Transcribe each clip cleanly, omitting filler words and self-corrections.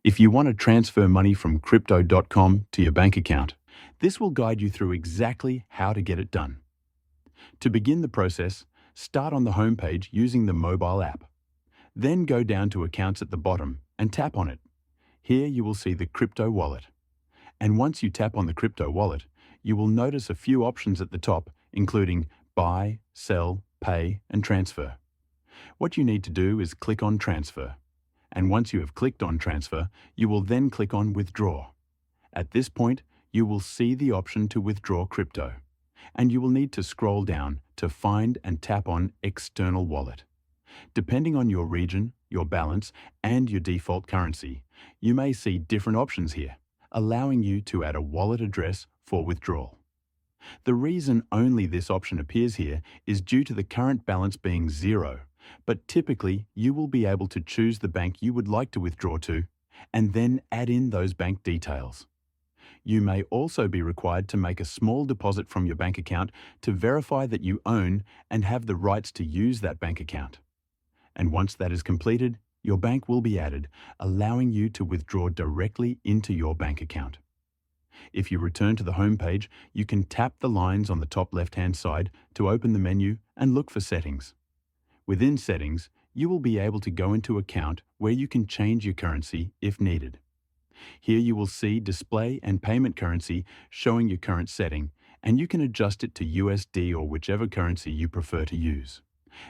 If you want to transfer money from crypto.com to your bank account, this will guide you through exactly how to get it done. To begin the process, start on the home page using the mobile app. Then go down to Accounts at the bottom and tap on it. Here you will see the crypto wallet. And once you tap on the crypto wallet, you will notice a few options at the top, including buy, sell, pay, and transfer. What you need to do is click on Transfer. And once you have clicked on Transfer, you will then click on Withdraw. At this point, you will see the option to withdraw crypto, and you will need to scroll down to find and tap on External Wallet. Depending on your region, your balance, and your default currency, you may see different options here, allowing you to add a wallet address for withdrawal. The reason only this option appears here is due to the current balance being zero, but typically you will be able to choose the bank you would like to withdraw to and then add in those bank details. You may also be required to make a small deposit from your bank account to verify that you own and have the rights to use that bank account. And once that is completed, your bank will be added, allowing you to withdraw directly into your bank account. If you return to the home page, you can tap the lines on the top left-hand side to open the menu and look for Settings. Within Settings, you will be able to go into Account where you can change your currency if needed. Here you will see Display and Payment Currency showing your current setting, and you can adjust it to USD or whichever currency you prefer to use.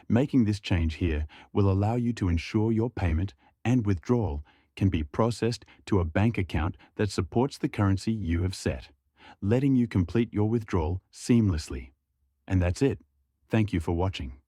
Making this change here will allow you to ensure your payment and withdrawal can be processed to a bank account that supports the currency you have set, letting you complete your withdrawal seamlessly. And that's it. Thank you for watching.